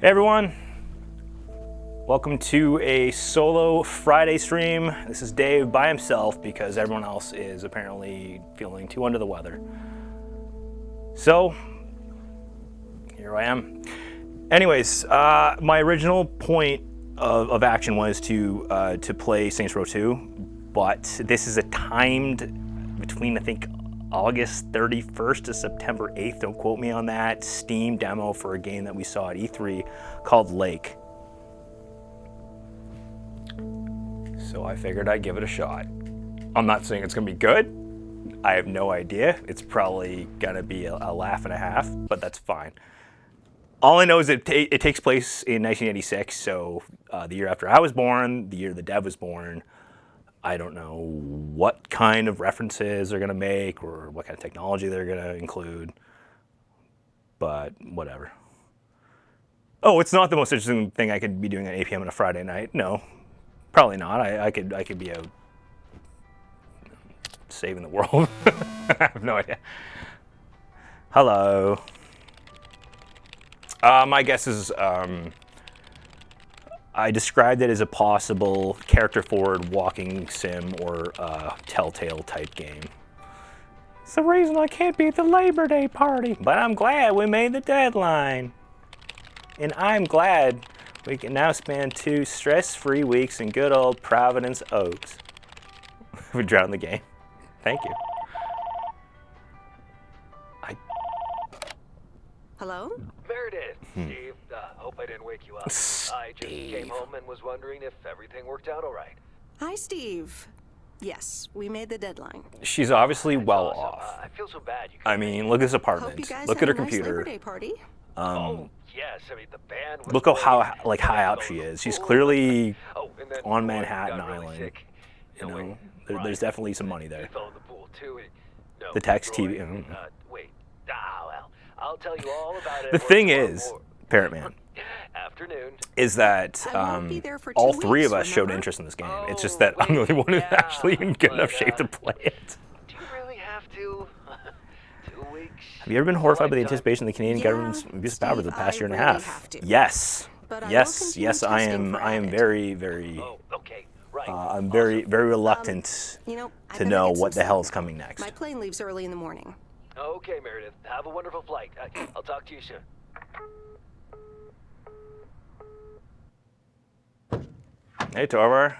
Hey everyone, welcome to a solo Friday stream. This is Dave by himself because everyone else is apparently feeling too under the weather. So, here I am. Anyways, my original point of action was to play Saints Row 2, but this is a timed between, I think, August 31st to September 8th, don't quote me on that, Steam demo for a game that we saw at E3 called Lake. So I figured I'd give it a shot. I'm not saying it's gonna be good. I have no idea. It's probably gonna be a laugh and a half, but that's fine. All I know is it takes place in 1986, so the year after I was born, the year the dev was born. I don't know what kind of references they're going to make or what kind of technology they're going to include, but whatever. Oh, it's not the most interesting thing I could be doing at 8 p.m. on a Friday night. No, probably not. I could be out saving the world. I have no idea. Hello. My guess is I described it as a possible character-forward walking sim or Telltale type game. It's the reason I can't be at the Labor Day party, but I'm glad we made the deadline. And I'm glad we can now spend 2 stress-free weeks in good old Providence Oaks. We drowned the game. Thank you. Hello? Meredith, Steve. Hope I didn't wake you up. I just came home and was wondering if everything worked out all right. Hi, Steve. Yes, we made the deadline. She's obviously well Awesome. off. I feel so bad. You I mean, look at this Hope you apartment. guys Look had at her a nice computer. Labor Day party. oh, yes. I mean, the band was Look at how great. like high up she is. She's clearly Oh, and then on Roy Manhattan got really Island. sick. You No, wait, know, Brian, there's definitely some money He there. fell in the pool too. No, The text Roy, TV. Wait. Well, I'll tell you all about it. The thing is, Parrot Man, afternoon. is that I won't be there for all 2 three of weeks, us showed remember? interest in this game. It's Oh, just that I'm the only one who's wait, actually in good enough but, shape to play it. Do you really have to? 2 weeks. Have you ever been horrified by the Lifetime. anticipation of the Canadian Yeah, government's abuse of power for the Steve, past I year and a really half? have to. Yes. But I will Yes, continue yes, I testing am. for I am added. very, Oh, okay, right. I'm very reluctant You know, I to better know get what some the hell is sleep. coming next. My plane leaves early in the morning. Okay, Meredith. Have a wonderful flight. I'll talk to you soon. Hey, Torvar.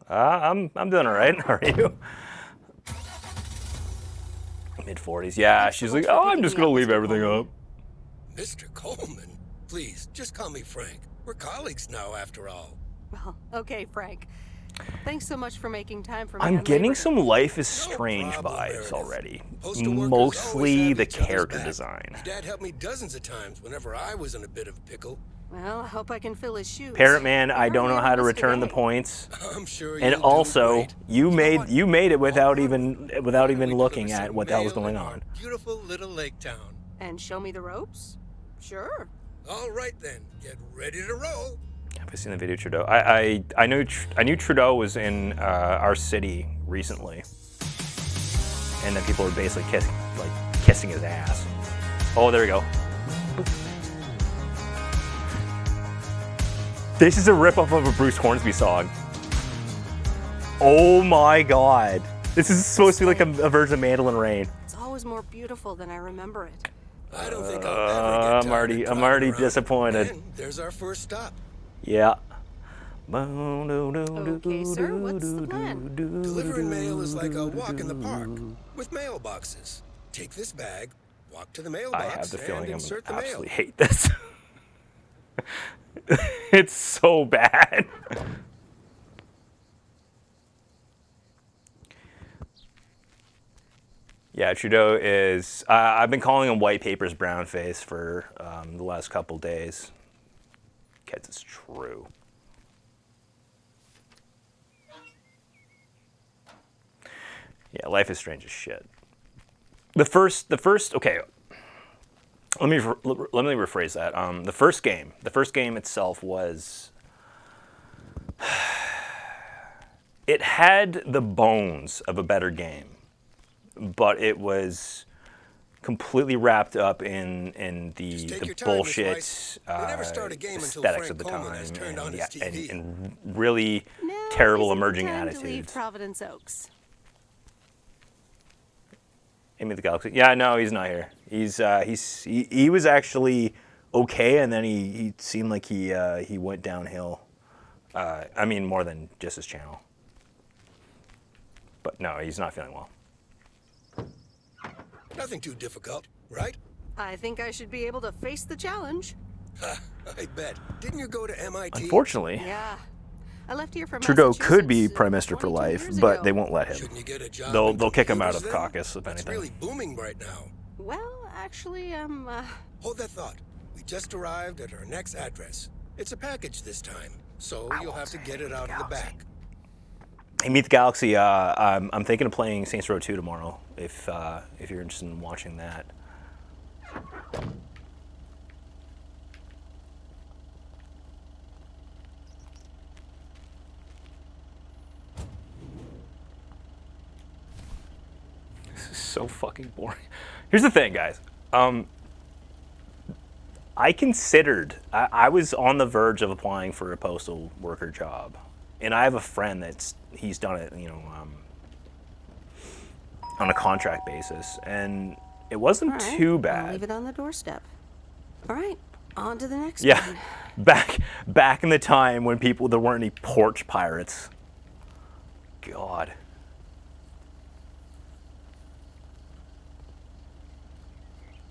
I'm doing all right. How are you? Mid-40s. Yeah, Thanks so she's much like, for oh, I'm picking just me gonna up, leave Mr. everything Coleman. up. Mr. Coleman, please, just call me Frank. We're colleagues now, after all. Well, okay, Frank. Thanks so much for making time for me. I'm on getting Labor some Day. Life is No Strange problem, vibes Meredith. already. Postal workers always Mostly have the each other's character back. design. Dad helped me dozens of times whenever I was in a bit of a pickle. Well, I hope I can fill his shoes. Parrot Man, I don't know Apparently how to I missed a return the day. points. I'm sure And you'll do also, great. you know made what? you made it without All even right. Why don't we looking deliver at some what the hell was mail going in our on. Beautiful little lake town. And show me the ropes? Sure. All right then, get ready to roll. Have I seen the video, Trudeau? I knew Trudeau was in our city recently, and that people were basically kissing his ass. Oh, there we go. This is a ripoff of a Bruce Hornsby song. Oh my God! This is supposed to be like a version of Mandolin Rain. It's always more beautiful than I remember it. I don't think I'll ever get tired of I'm driving already around. disappointed. And there's our first stop. Yeah. Okay, sir, what's the plan? Delivering mail is like a walk in the park with mailboxes. Take this bag, walk to the mailbox, I have the feeling and I'm insert gonna the mail. absolutely hate this. It's so bad. Yeah, Trudeau is. I've been calling him white papers brown face for the last couple days. Because it's true. Yeah, life is strange as shit. The first. Okay. Let me rephrase that. The first game itself was. It had the bones of a better game, but it was completely wrapped up in Just take the your time, Miss bullshit Weiss. We never start a game until aesthetics Frank of the Coleman time has turned on and, his yeah, TV. and really Now terrible isn't the emerging time to leave attitudes. Providence Oaks. Amy the Galaxy. Yeah, no, he's not here. He was actually okay, and then he seemed like he went downhill. I mean, more than just his channel. But no, he's not feeling well. Nothing too difficult, right? I think I should be able to face the challenge. Ha, I bet. Didn't you go to MIT? Unfortunately, Yeah. I left here from Trudeau could be Massachusetts, Prime Minister for 22 life, years but ago. they won't let him. Shouldn't you get a job? They'll in kick him out of computers caucus, then? if It's anything. really booming right now. Well, actually, Hold that thought. We just arrived at our next address. It's a package this time, so you'll have to get it out of the back. Hey, Meet the Galaxy. I'm thinking of playing Saints Row 2 tomorrow. If you're interested in watching that. This is so fucking boring. Here's the thing, guys. I considered. I was on the verge of applying for a postal worker job, and I have a friend he's done it. On a contract basis, and it wasn't all right, too I'll bad. leave it on the doorstep. All right, on to the next Yeah, one. back in the time when there weren't any porch pirates. God.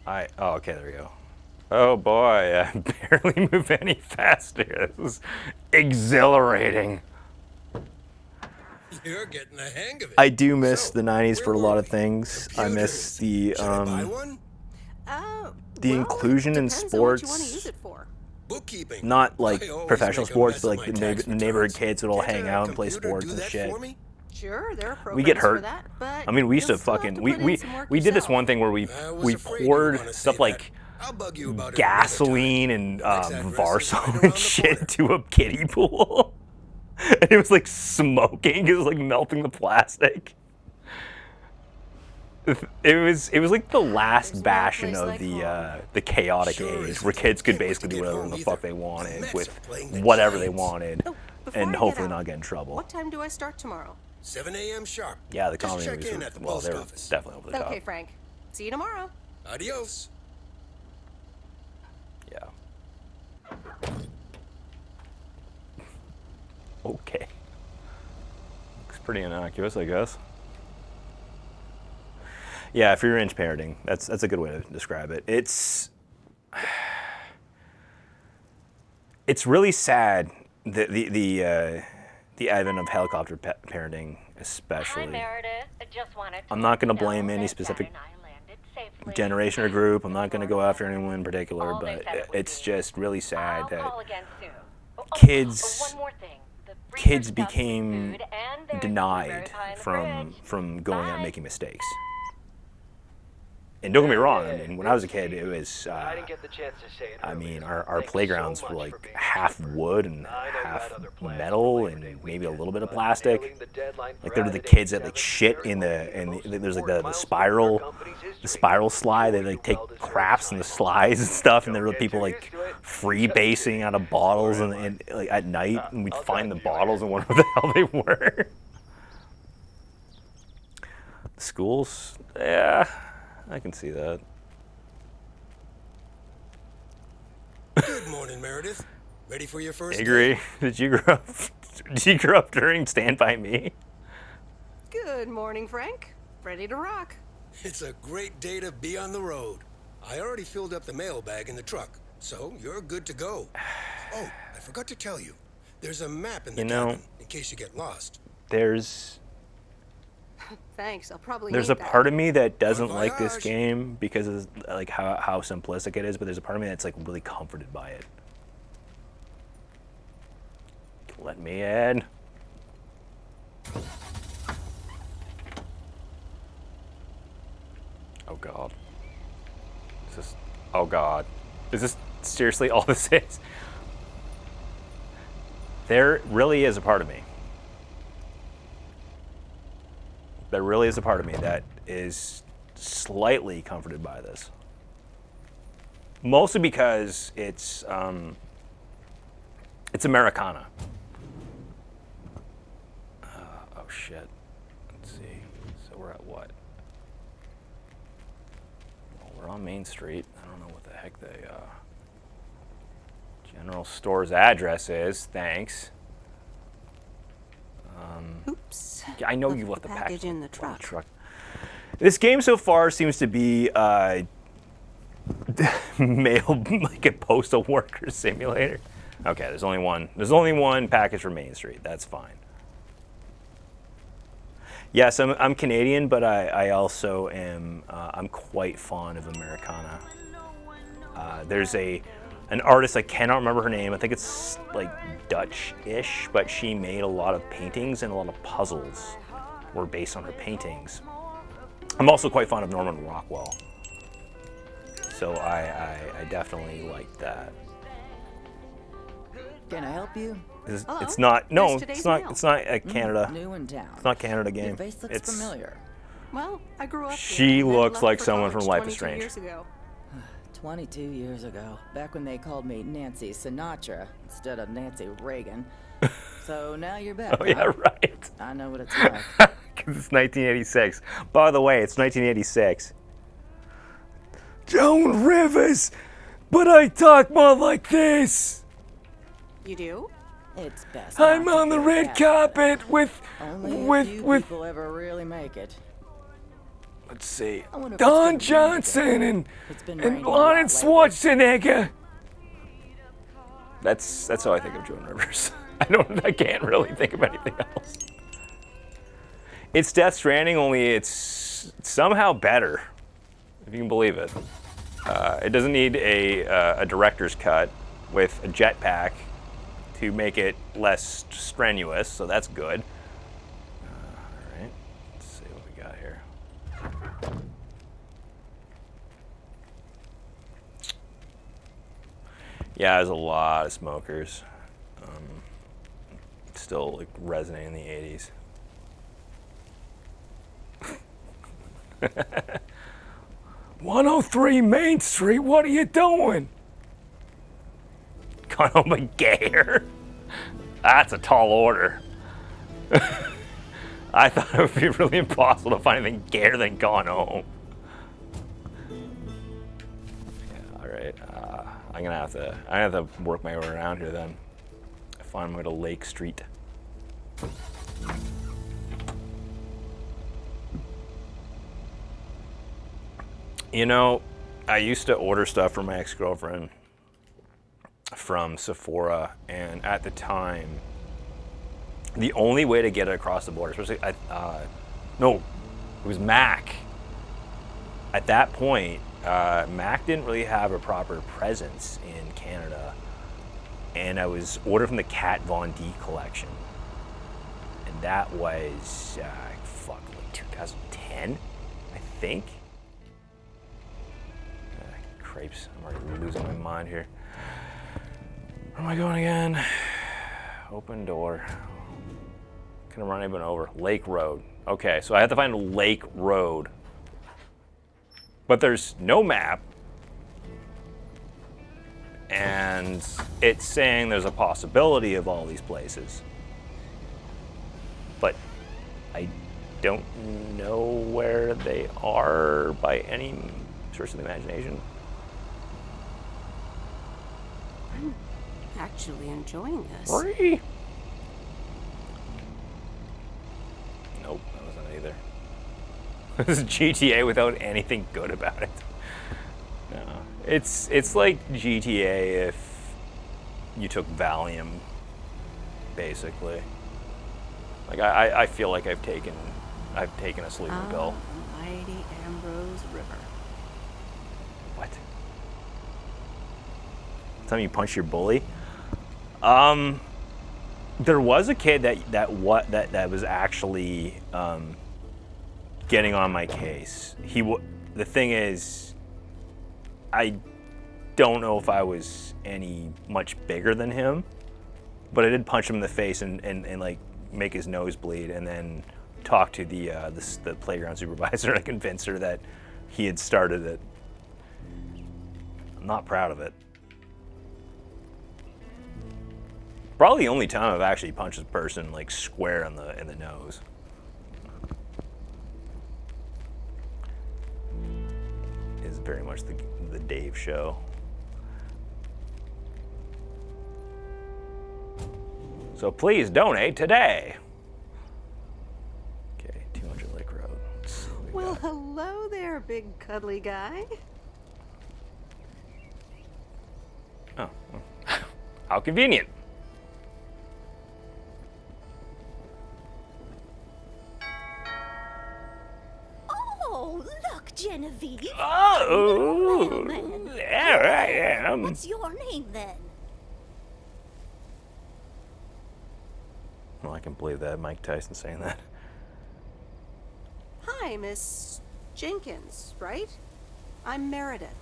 Oh, okay, there we go. Oh boy, I barely move any faster. This is exhilarating. You're getting the hang of it. I do miss So, the 90s for a where lot were of we? things. I miss the Should I buy one? the Well, inclusion in depends on what you want to sports. use it for. Bookkeeping. Not like I always professional make a sports, mess but of like my the tax neighborhood returns. kids would all Can't hang a out and play computer sports do and that shit. for me? Sure, there are programs We get hurt. for that, but I mean, we used to you'll still have fucking to we put in we some work we did this yourself. one thing where we I was we afraid you were poured gonna say stuff that. like I'll bug you about it gasoline another and time. Next address is right Varsol around and the shit corner. to a kiddie pool, and it was like smoking. It was like melting the plastic. It was like the last There's no bastion place of like home. the chaotic Sure age isn't. where kids could Can't wait basically to do get whatever home the either. fuck they The wanted Mets with are playing the whatever they Giants. wanted, Oh, before I and get hopefully out, not get in trouble. What time do I start tomorrow? 7 a.m. sharp. Yeah, the Just comedy check movies in were, at the well, post they were office. definitely over the top. Okay, Frank. See you tomorrow. Adios. Yeah. Okay. Looks pretty innocuous, I guess. Yeah, if you're into parenting, that's a good way to describe it. It's really sad the advent of helicopter parenting, especially. Hi, Meredith. I just wanted to I'm not going to let you blame know any that specific Dad and I landed safely. generation or group. I'm not going to go after anyone in particular, All they but said it would it's be. just really sad I'll that call again soon. kids- one more thing. The freezer kids stuffed with became food and there's denied blueberry pie in the from fridge. going out and Bye. making mistakes. And don't get me wrong, I mean, when I was a kid, it was, I didn't get the chance to say it I earlier. mean, our Thank you so playgrounds much were for like being half super. wood and I know you half had other plans metal for Labor Day and maybe a weekend, little bit of but plastic. nailing the deadline for Like there were the Added kids that like 87 shit very in likely the the and most there's like important the milestone spiral, in our company's the history. spiral slide. They You like take well deserved craps in the time. slides and stuff, and there were Don't people get like too used to it. freebasing out of bottles and like at night, and we'd find the bottles and wonder what the hell they were. Schools, yeah, I can see that. Good morning, Meredith. Ready for your first I day? agree. Did you grow up? Did you grow up during Stand By Me? Good morning, Frank. Ready to rock. It's a great day to be on the road. I already filled up the mailbag in the truck, so you're good to go. Oh, I forgot to tell you. There's a map in the You know- cabin in case you get lost. There's Thanks. I'll probably a need that. part of me that doesn't like this voyage. game because of like how simplistic it is, but there's a part of me that's like really comforted by it. Let me in. Oh God. Is this? Oh God. Is this seriously all this is? There really is a part of me. There really is a part of me that is slightly comforted by this. Mostly because it's Americana. Oh shit. Let's see. So we're at what? Well, we're on Main Street. I don't know what the heck the general store's address is. Thanks. Oops. I know Left you left the package in the on truck. This game so far seems to be mail, like a postal worker simulator. Okay, there's only one. There's only one package for Main Street. That's fine. Yes, I'm Canadian, but I also am. I'm quite fond of Americana. There's an artist, I cannot remember her name. I think it's like Dutch-ish, but she made a lot of paintings and a lot of puzzles were based on her paintings. I'm also quite fond of Norman Rockwell, so I definitely like that. Can I help you? It's not. No, There's it's today's not. mail. It's not a Canada. New in town. It's not Canada game. Your face looks It's familiar. Well, I grew up She here and then looks left like for someone from college Life is 22 Strange. years ago. 22 years ago, back when they called me Nancy Sinatra instead of Nancy Reagan. So now you're back. Oh yeah, huh? right. I know what it's like. Because it's 1986. By the way, it's 1986. Joan Rivers, but I talk more like this. You do? It's best. I'm not to on the feel red bad. carpet with Only a few people ever really make it. let's see, I wonder if it's Don gonna rain Johnson again. It's been and raining a lot Arnold lately. Schwarzenegger. That's how I think of Joan Rivers. I can't really think of anything else. It's Death Stranding, only it's somehow better, if you can believe it. It doesn't need a director's cut with a jetpack to make it less strenuous, so that's good. All right, let's see what we got here. Yeah, there's a lot of smokers. Still like resonating in the 80s. 103 Main Street, what are you doing? Gone home a gayer? That's a tall order. I thought it would be really impossible to find anything gayer than gone home. Yeah, all right, I'm gonna have to work my way around here then. Find my way to Lake Street. You know, I used to order stuff for my ex-girlfriend from Sephora, and at the time, the only way to get it across the border, especially, no, it was Mac. At that point, Mac didn't really have a proper presence in Canada, and I was ordered from the Kat Von D collection, and that was, like 2010, I think. Crepes, I'm already losing my mind here. Where am I going again? Open door. Gonna run anyone over. Lake Road. Okay, so I have to find a Lake Road. But there's no map. And it's saying there's a possibility of all these places. But I don't know where they are by any stretch of the imagination. I'm actually enjoying this. Free. Nope, that wasn't it either. This is GTA without anything good about it. No, it's like GTA if you took Valium, basically. Like I feel like I've taken a sleeping pill. Mighty Ambrose River. What? Time you punch your bully? There was a kid that was actually getting on my case. The thing is, I don't know if I was any much bigger than him, but I did punch him in the face and like make his nose bleed, and then talk to the playground supervisor to convince her that he had started it. I'm not proud of it. Probably the only time I've actually punched a person like square in the nose. Is very much the Dave show. So please donate today. Okay, 200 Lake Road. Let's see what we Well, got. hello there, big cuddly guy. Oh, how convenient. Oh, look, Genevieve. Oh, Mailman. there I am. What's your name then? Well, I can believe that. Mike Tyson saying that. Hi, Miss Jenkins, right? I'm Meredith.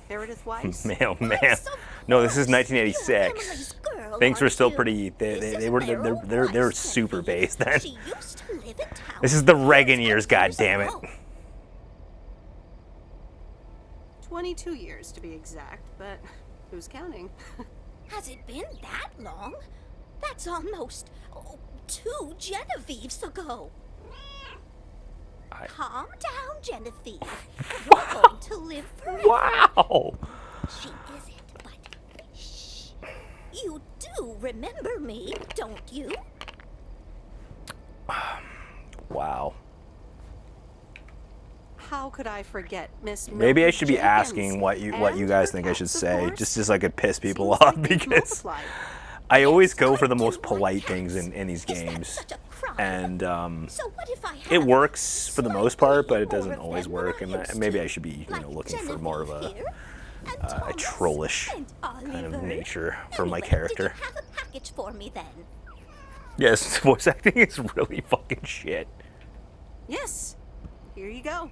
Meredith Weiss. Mailman. Yes, of No, this is course. You're 1986. Emily's girl, Things were aren't still you? pretty. This They is were Meryl they're Weiss, super Genevieve. based then. She used to live in town. This is the Reagan years years. God damn it. ago. 22 years to be exact, but who's counting? Has it been that long? That's almost 2 Genevieves ago. Calm down, Genevieve. You're going to live forever. Wow. She isn't, but shh. You do remember me, don't you? Wow. How could I forget Miss Maybe I Mildred should be Jenkins asking what you and guys her think I should cats, of say, course? just as I could piss people Seems off like they've because multiplied. I always go Yes, for the I most do want polite things cats. in these Is that games, such a crime? and So what if I it have works for the most part, but it slightly doesn't more of always them than work. And used maybe to? I should be, Like looking for more of Genevieve a here, and a Thomas trollish and kind of Oliver. nature for my Anyway, character. Did you have a package for me then? Yes, voice acting is really fucking shit. Yes. Here you go.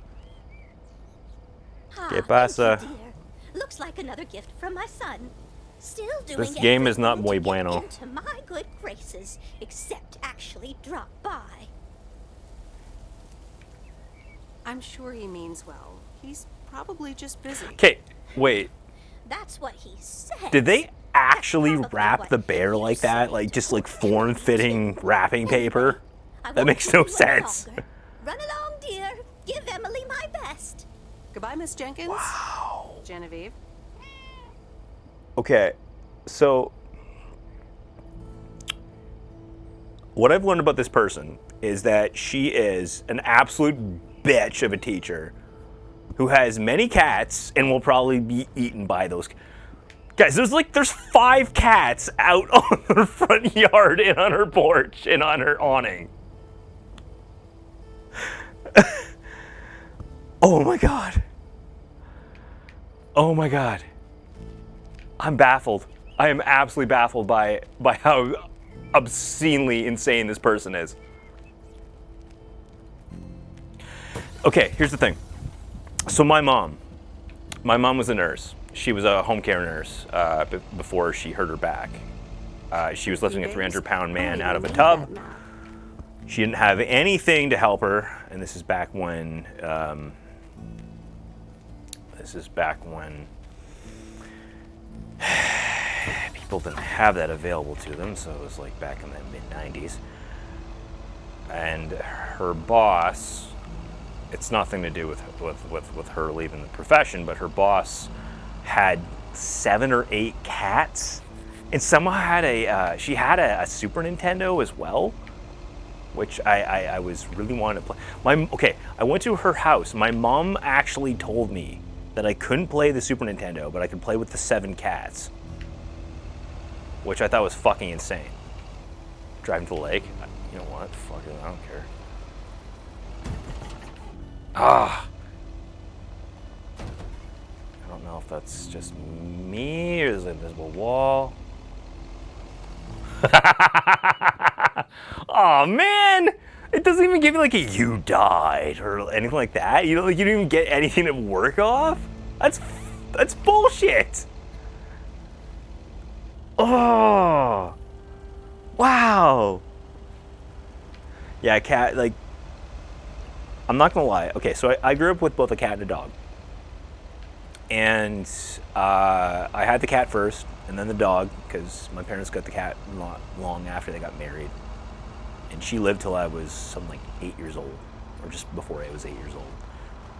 Ah, ¿Qué thank pasa? you, dear. Looks like another gift from my son. Still doing This game is not everything muy to get bueno. into my good graces, except actually drop by. I'm sure he means well. He's probably just busy. Okay, wait. That's what he said. Did they actually probably wrap what the bear you like that? said. Like just like form-fitting wrapping Anyway, paper? I That won't makes keep no you any sense. longer. Run along, dear. Give Emily my best. Goodbye, Miss Jenkins. Wow. Genevieve. Okay, so what I've learned about this person is that she is an absolute bitch of a teacher who has many cats and will probably be eaten by those. Guys, there's 5 cats out on her front yard and on her porch and on her awning. Oh my god. Oh my god. I'm baffled. I am absolutely baffled by how obscenely insane this person is. Okay, here's the thing. So my mom was a nurse. She was a home care nurse before she hurt her back. She was lifting a 300-pound man out of a tub. She didn't have anything to help her, and this is back when. People didn't have that available to them, so it was like back in the mid-90s. And her boss, it's nothing to do with her leaving the profession, but her boss had 7 or 8 cats, and somehow had she had a Super Nintendo as well, which I was really wanting to play. I went to her house. My mom actually told me that I couldn't play the Super Nintendo, but I could play with the 7 cats, which I thought was fucking insane. Driving to the lake, you know what? Fuck it, I don't care. I don't know if that's just me or there's an invisible wall. Oh man! It doesn't even give you like a "you died" or anything like that. You know, like you don't even get anything to work off. That's bullshit. Oh, wow. Yeah, cat like. I'm not gonna lie. Okay, so I grew up with both a cat and a dog, and I had the cat first, and then the dog, because my parents got the cat not long after they got married, and she lived till I was something like 8 years old, or just before I was 8 years old.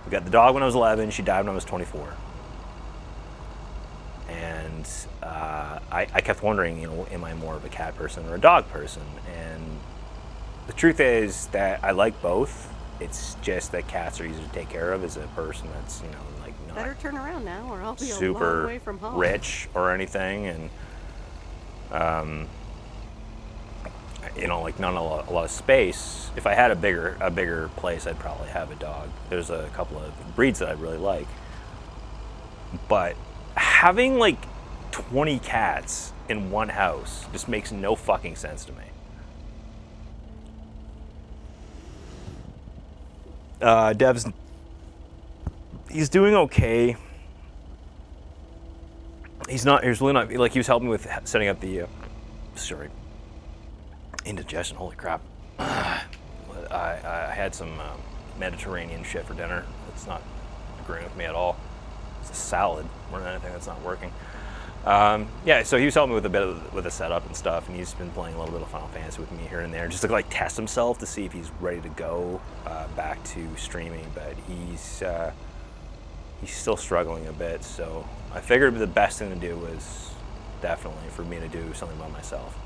We got the dog when I was 11. She died when I was 24. And I kept wondering, you know, am I more of a cat person or a dog person? And the truth is that I like both. It's just that cats are easier to take care of as a person that's, you know, like not Better turn around now, or I'll be a long super way from home. rich or anything, and you know, like not a lot of space. If I had a bigger place, I'd probably have a dog. There's a couple of breeds that I really like, but having like 20 cats in one house just makes no fucking sense to me. Dev's, he's doing okay. He's really not, like, he was helping with setting up the, sorry, indigestion, holy crap. I had some Mediterranean shit for dinner. It's not agreeing with me at all. It's a salad more than anything that's not working. Yeah, so he was helping me with a bit with the setup and stuff, and he's been playing a little bit of Final Fantasy with me here and there, just to like test himself to see if he's ready to go back to streaming. But he's still struggling a bit, so I figured the best thing to do was definitely for me to do something by myself.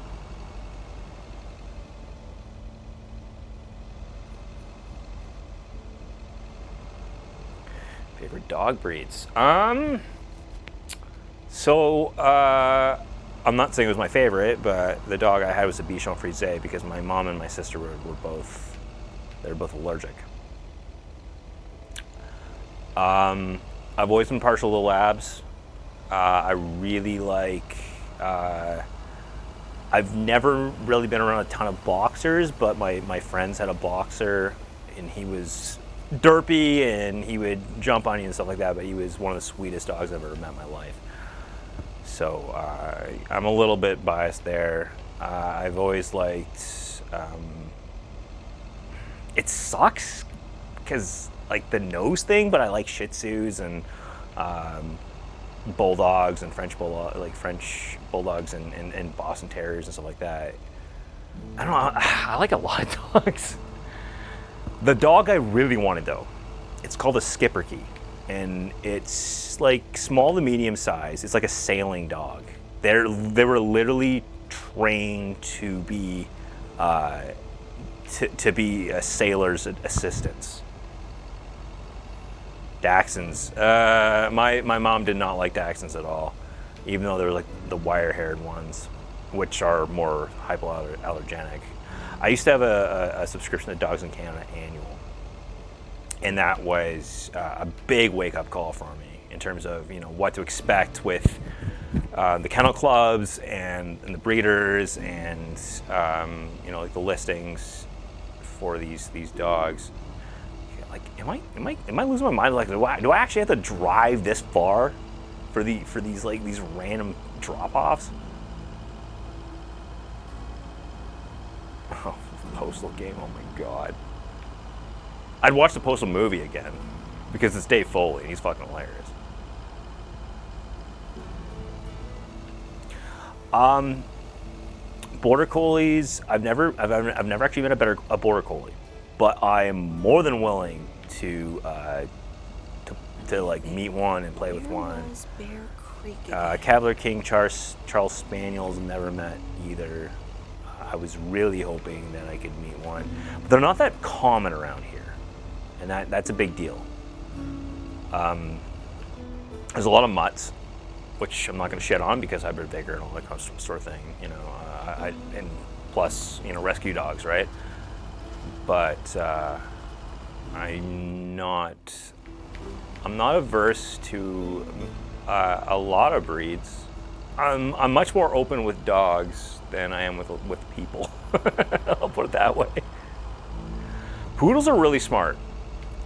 Favorite dog breeds? So, I'm not saying it was my favorite, but the dog I had was a Bichon Frise because my mom and my sister were both allergic. I've always been partial to labs. I really like, I've never really been around a ton of boxers, but my friends had a boxer, and he was derpy, and he would jump on you and stuff like that, but he was one of the sweetest dogs I've ever met in my life. So I'm a little bit biased there. I've always liked, it sucks because like the nose thing, but I like Shih Tzus and bulldogs and French bulldogs and Boston Terriers and stuff like that. I don't know, I like a lot of dogs. The dog I really wanted though, it's called a Schipperke. And it's like small to medium size. It's like a sailing dog. They were literally trained to be to be a sailor's assistants. Dachshunds. My mom did not like Dachshunds at all, even though they were like the wire-haired ones, which are more hypoallergenic. I used to have a subscription to Dogs in Canada annual. And that was a big wake-up call for me in terms of, you know, what to expect with the kennel clubs and the breeders and you know, like the listings for these dogs. Like, am I losing my mind? Like, do I actually have to drive this far for these like these random drop-offs? Oh, Postal game! Oh my god. I'd watch the Postal movie again because it's Dave Foley and he's fucking hilarious. Border collies. I've never actually met a border collie, but I am more than willing to like meet one and play with one. Cavalier King Charles Spaniels, never met either. I was really hoping that I could meet one, but they're not that common around here. And that's a big deal. There's a lot of mutts, which I'm not going to shit on because I've been bigger and all that kind of sort of thing, you know. And plus, you know, rescue dogs, right? But I'm not averse to a lot of breeds. I'm much more open with dogs than I am with people. I'll put it that way. Poodles are really smart.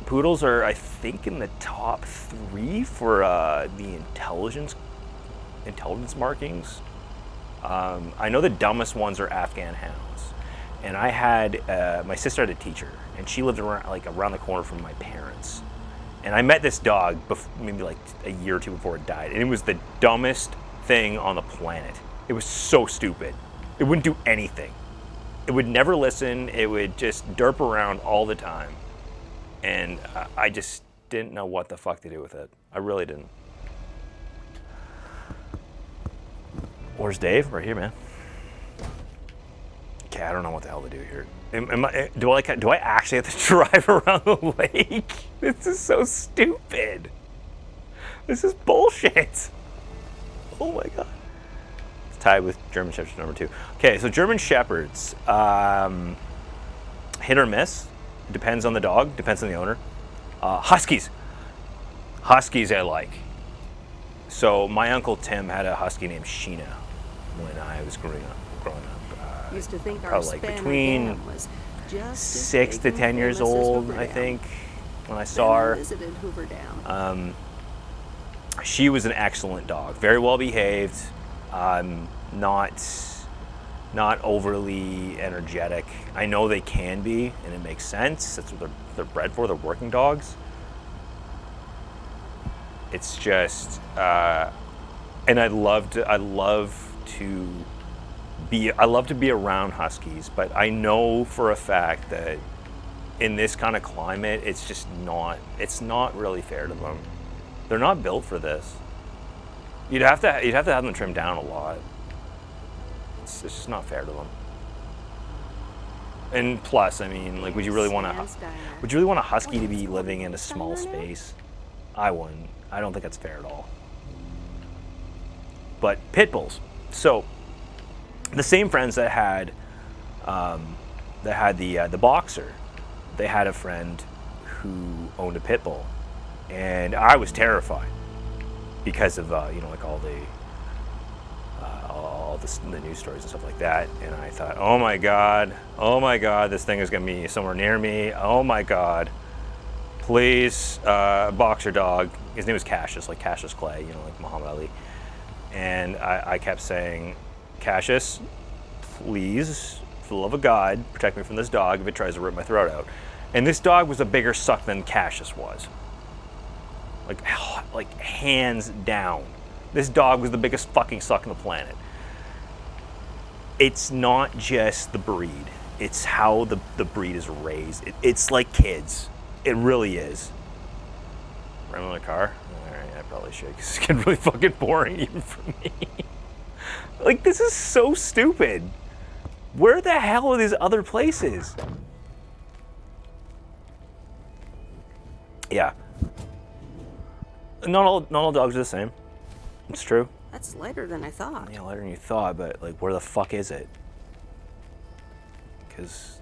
Poodles are, I think, in the top 3 for the intelligence markings. I know the dumbest ones are Afghan hounds. and I had my sister had a teacher, and she lived around the corner from my parents. And I met this dog maybe like a year or two before it died, and it was the dumbest thing on the planet. It was so stupid. It wouldn't do anything. It would never listen. It would just derp around all the time. And I just didn't know what the fuck to do with it. I really didn't. Where's Dave? Right here, man. Okay, I don't know what the hell to do here. Do I actually have to drive around the lake? This is so stupid. This is bullshit. Oh my god. It's tied with German Shepherds number 2. Okay, so German Shepherds, hit or miss. Depends on the dog, depends on the owner. Huskies. Huskies I like. So my Uncle Tim had a husky named Sheena when I was growing up. Used to think our Probably like span between again was just as 6 big to and 10 years famous as old, Hoover I Dam. think, when I Then saw I her. visited Hoover Dam. She was an excellent dog, very well behaved, not overly energetic. I know they can be, and it makes sense. That's what they're bred for. They're working dogs. It's just, and I love to be around huskies, but I know for a fact that in this kind of climate, it's not really fair to them. They're not built for this. You'd have to have them trimmed down a lot. It's just not fair to them. And plus, I mean, like, would you really want a husky to be living in a small space? I wouldn't. I don't think that's fair at all. But pit bulls. So the same friends that had the boxer, they had a friend who owned a pit bull, and I was terrified because of like all the news stories and stuff like that. And I thought, oh my god, this thing is gonna be somewhere near me. Oh my god, please, boxer dog. His name was Cassius, like Cassius Clay, like Muhammad Ali. And I kept saying, Cassius, please, for the love of God, protect me from this dog if it tries to rip my throat out. And this dog was a bigger suck than Cassius was. Like hands down. This dog was the biggest fucking suck on the planet. It's not just the breed. It's how the breed is raised. It's like kids. It really is. Ram in the car? Alright, I probably should, because it's getting really fucking boring even for me. Like, this is so stupid. Where the hell are these other places? Yeah. Not all dogs are the same. It's true. That's lighter than I thought. Yeah, lighter than you thought, but like, where the fuck is it? Because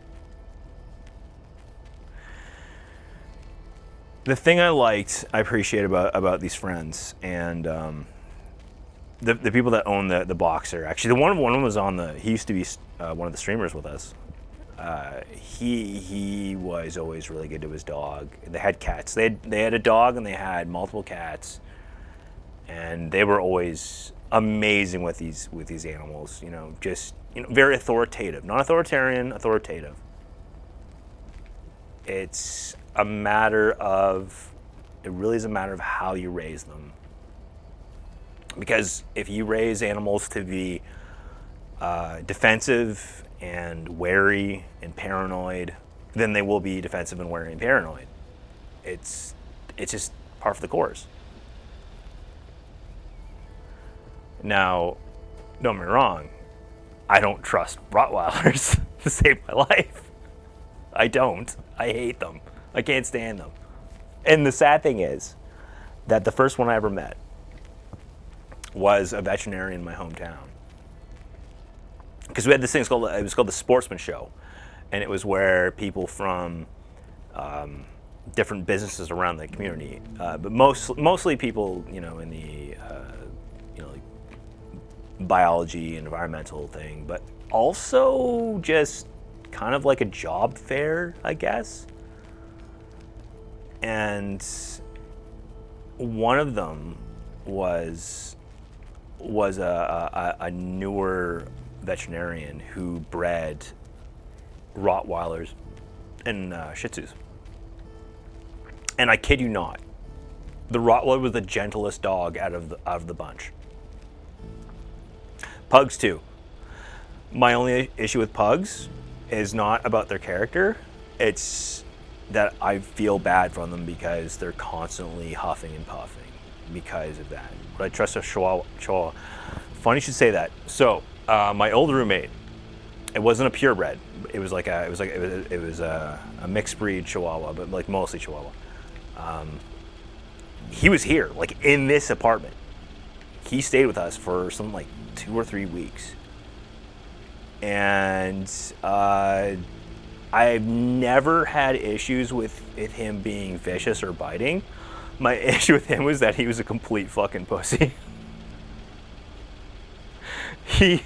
the thing I appreciate about these friends, and the people that own the boxer. Actually, one of them was he used to be one of the streamers with us. He was always really good to his dog. They had cats. They had a dog and they had multiple cats, and they were always amazing with these animals. Just very authoritative, not authoritarian, authoritative. It really is a matter of how you raise them. Because if you raise animals to be defensive and wary and paranoid, then they will be defensive and wary and paranoid. It's just par for the course. Now, don't get me wrong, I don't trust Rottweilers to save my life. I don't. I hate them. I can't stand them. And the sad thing is that the first one I ever met was a veterinarian in my hometown. Because we had this thing called the Sportsman Show, and it was where people from different businesses around the community, but mostly people in the like biology and environmental thing, but also just kind of like a job fair, I guess. And one of them was a newer veterinarian who bred Rottweilers and Shih Tzus. And I kid you not, the Rottweiler was the gentlest dog out of the bunch. Pugs too. My only issue with pugs is not about their character. It's that I feel bad for them because they're constantly huffing and puffing because of that. But I trust a Chihuahua. Funny you should say that. So my old roommate, it wasn't a purebred. It was a mixed breed Chihuahua, but like mostly Chihuahua. He was here, like in this apartment. He stayed with us for something like 2 or 3 weeks. And I've never had issues with him being vicious or biting. My issue with him was that he was a complete fucking pussy. He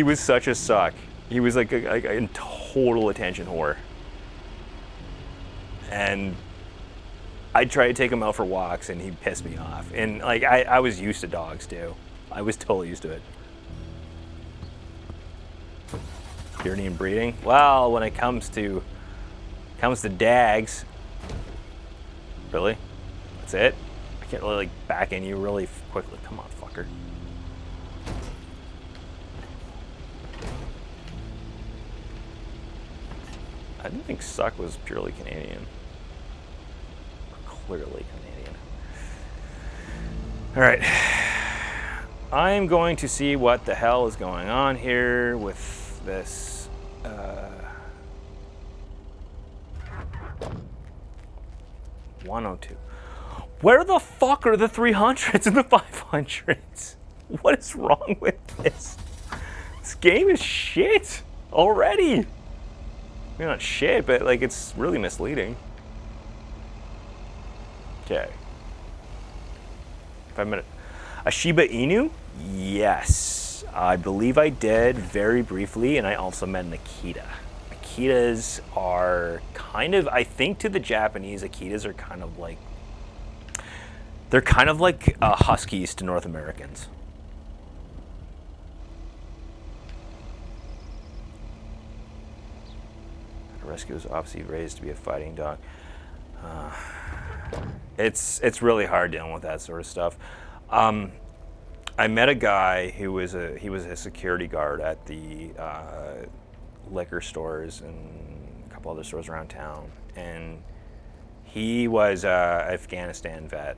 was such a suck. He was like a total attention whore. And I tried to take him out for walks and he pissed me off. And like I was used to dogs too. I was totally used to it. Purity and breeding? Well, when it comes to dags, really? That's it? I can't really like back in you really quickly. Come on, fucker. I didn't think Suck was purely Canadian. Clearly Canadian. All right. I'm going to see what the hell is going on here with this 102. Where the fuck are the 300s and the 500s? What is wrong with this? This game is shit already. I mean, not shit, but like it's really misleading. Okay. 5 minutes. A Shiba Inu? Yes. I believe I did very briefly, and I also met an Akita. Akitas are kind of, I think to the Japanese, Akitas are kind of like, they're kind of like Huskies to North Americans. A rescue was obviously raised to be a fighting dog. It's really hard dealing with that sort of stuff. I met a guy who was a security guard at the liquor stores and a couple other stores around town, and he was an Afghanistan vet,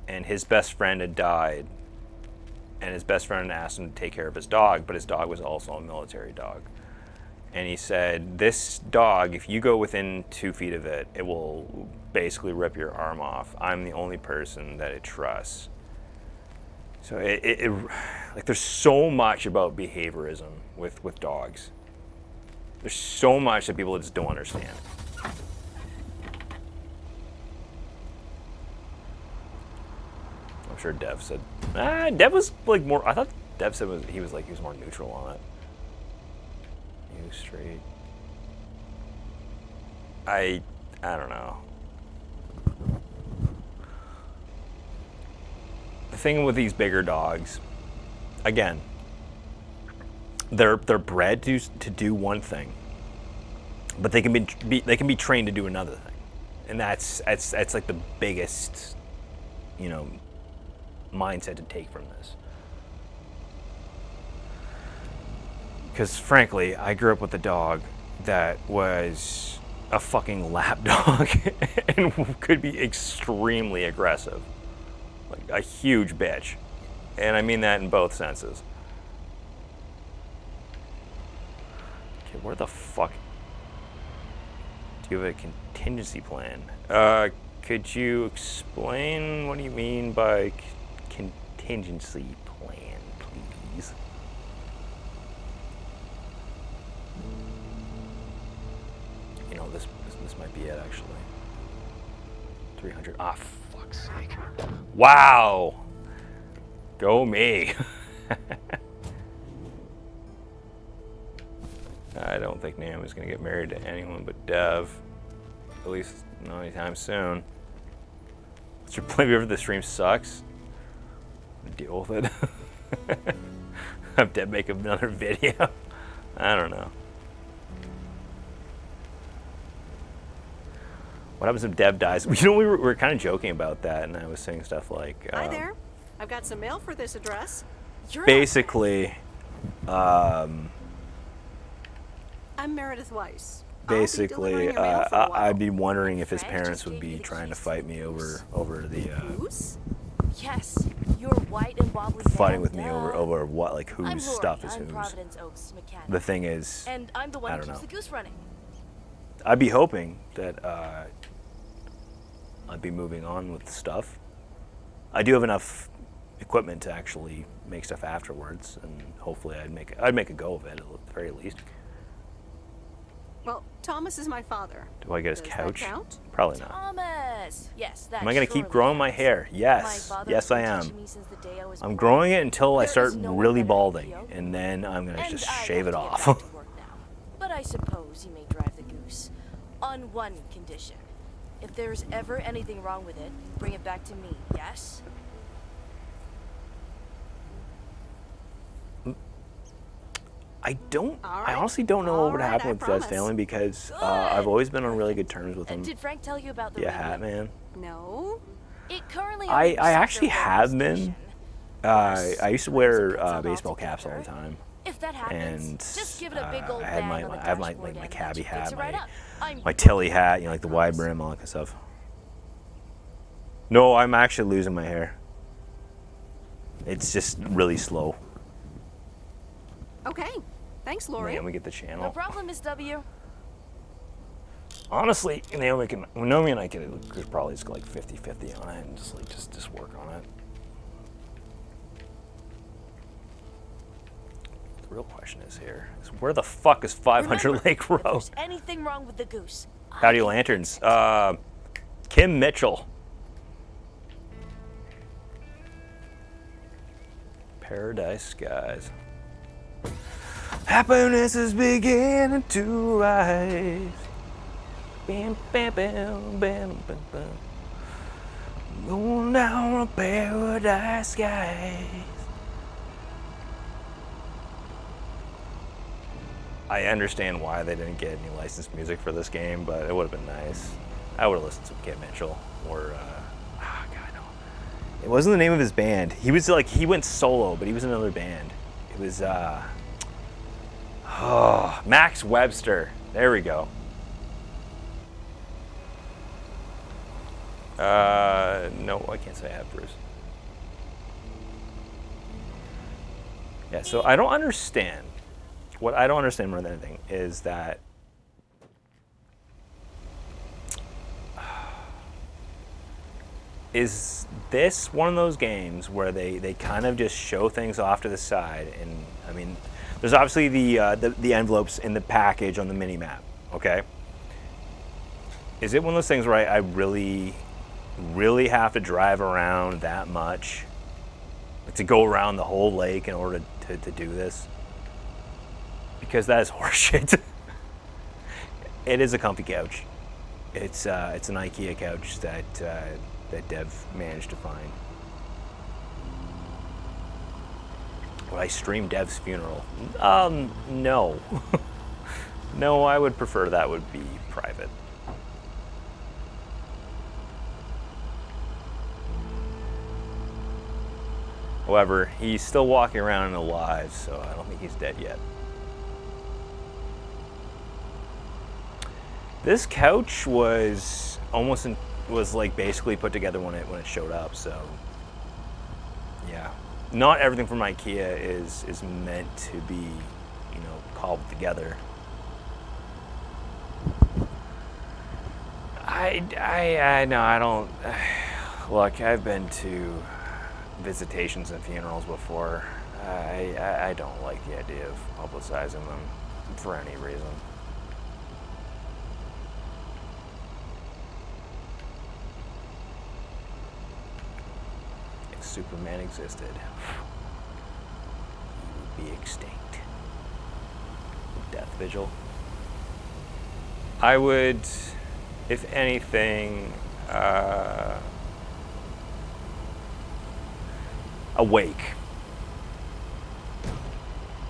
and his best friend had died, and his best friend asked him to take care of his dog, but his dog was also a military dog. And he said, this dog, if you go within 2 feet of it, it will basically rip your arm off. I'm the only person that it trusts. So like there's so much about behaviorism with dogs. There's so much that people just don't understand. I'm sure Dev said, Dev was like more, I thought Dev said he was more neutral on it. You straight. I don't know. The thing with these bigger dogs, again, they're bred to do one thing, but they can be trained to do another thing, and that's like the biggest, mindset to take from this. Because frankly, I grew up with a dog that was a fucking lap dog and could be extremely aggressive. Like a huge bitch. And I mean that in both senses. Okay, where the fuck? Do you have a contingency plan? Could you explain what do you mean by contingency plan, please? This might be it, actually. 300. Ah, fuck's sake. Wow! Go me. I don't think Nam is going to get married to anyone but Dev. At least not anytime soon. What's your plan if the stream sucks? Deal with it. Have Dev make another video. I don't know. What happens if Deb dies? You know, we were kind of joking about that, and I was saying stuff like, Hi there. I've got some mail for this address. basically, I'm Meredith Weiss. I'll be delivering your mail for a while. I'd be wondering if his Frank parents just would gave you be the trying to keys fight to me the goose. over the Goose? Yes, your white and wobbly fighting van, with me duh. over what, like I'm whose Lori, stuff is I'm whose. Providence Oaks mechanic. The thing is, And I'm the one I who don't keeps know. the goose running. I'd be hoping that I'd be moving on with stuff. I do have enough equipment to actually make stuff afterwards, and hopefully I'd make a go of it at the very least. Well, Thomas is my father. Do I get his Does that couch? count? Probably not. Thomas! Yes, that Am I gonna keep surely growing my counts. hair? My Yes. father's Yes, I been am. teaching me since the day I was I'm born. growing it until I There start is no one really better at balding, PO. and then I'm gonna And just I shave have it to get off. back to work now. But I suppose you may drive the goose. On one condition. If there's ever anything wrong with it, bring it back to me, yes? I All right. honestly don't know All what would right, happen I with Fred's promise. family because Good. I've always been on really good terms with him. Did Frank tell you about the Yeah, radio? Hat Man. No. It currently I only receives actually a radio have been. station. I used to wear Sometimes it puts it baseball all caps all the together. time, If that happens, and just give it a big old I had bang my on the I have my dashboard my and cabbie let you fix hat, it right my up. I'm my Tilly booking hat, it, you know, like the I wide promise. brim, all that kind of stuff. No, I'm actually losing my hair. It's just really slow. Okay. Thanks, Lori. Naomi, get the No channel. problem, Miss W. Honestly, Naomi and I could probably just go like 50-50 on it and just work on it. The real question is where the fuck is 500 Remember, Lake if Road? there's anything wrong with the goose, Howdy Lanterns. Kim Mitchell. Paradise Skies. Happiness is beginning to rise. Bam, bam, bam, bam, bam, bam. Going down a paradise skies. I understand why they didn't get any licensed music for this game, but it would have been nice. I would have listened to Kim Mitchell or God, no. It wasn't the name of his band. He went solo, but he was in another band. It was Max Webster. There we go. No, I can't say I have Bruce. Yeah, so I don't understand. What I don't understand more than anything is that is this one of those games where they kind of just show things off to the side? And I mean, there's obviously the envelopes in the package on the mini map. Okay, is it one of those things where I really have to drive around that much, like to go around the whole lake in order to do this? Because that is horseshit. It is a comfy couch. It's an IKEA couch that Dev managed to find. Would I stream Dev's funeral? No. No, I would prefer that would be private. However, he's still walking around and alive, so I don't think he's dead yet. This couch was like basically put together when it showed up, so yeah. Not everything from IKEA is meant to be, you know, cobbled together. I no, I don't. Look, I've been to visitations and funerals before. I don't like the idea of publicizing them for any reason. If Superman existed, he would be extinct. Death Vigil. I would, if anything, awake.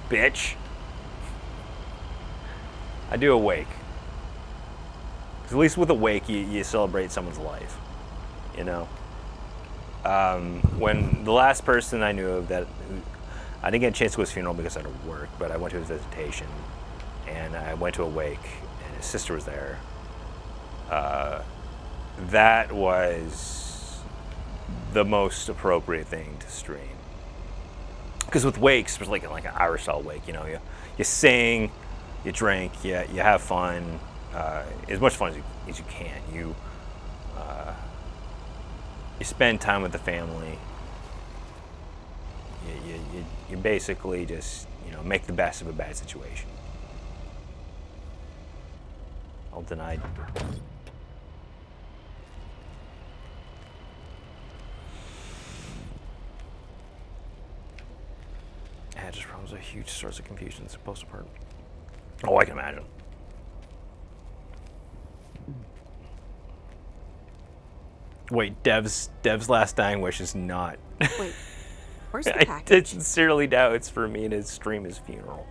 Bitch. I do awake. 'Cause at least with a wake, you celebrate someone's life, you know. When the last person I knew of I didn't get a chance to go to his funeral because I had to work, but I went to his visitation, and I went to a wake, and his sister was there. That was the most appropriate thing to stream. Because with wakes, especially like an Irish style wake, you know, you sing, you drink, you have fun, as much fun as you can. You spend time with the family. You basically just, you know, make the best of a bad situation. All denied. Yeah, just was a huge source of confusion. It's supposed to hurt. Oh, I can imagine. Wait, Dev's last dying wish is not. Wait, where's the I package? sincerely doubt it's for me to stream his funeral.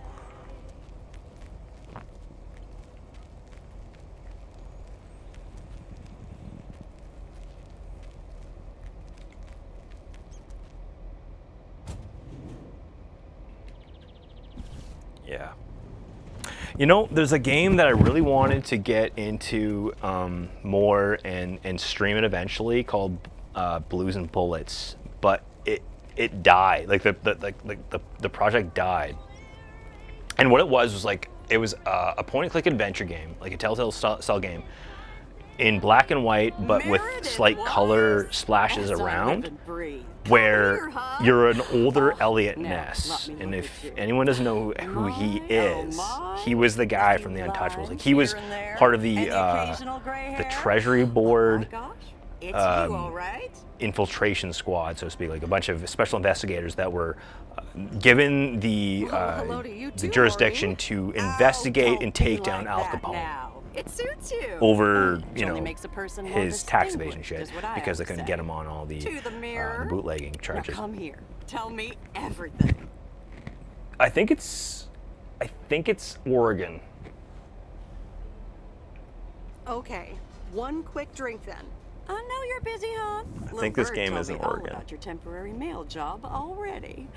Yeah. You know, there's a game that I really wanted to get into more and stream it eventually called Blues and Bullets, but it died. Like the project died. And what it was like it was a point-and-click adventure game, like a Telltale style game, in black and white, but with slight color splashes around, where you're an older Elliot Ness. And if anyone doesn't know who he is, he was the guy from the Untouchables. Like, he was part of the Treasury Board infiltration squad, so to speak, like a bunch of special investigators that were given the jurisdiction to investigate and take down Al Capone. It suits you. Over, you know, makes a person more his tax distinguished, evasion shit, is what I because they always couldn't say. get him on all the To the mirror. bootlegging Now charges. come here. Tell me everything. I think it's Oregon. Okay, one quick drink then. I know you're busy, hon. I think this game is in all Oregon. about your temporary mail job already.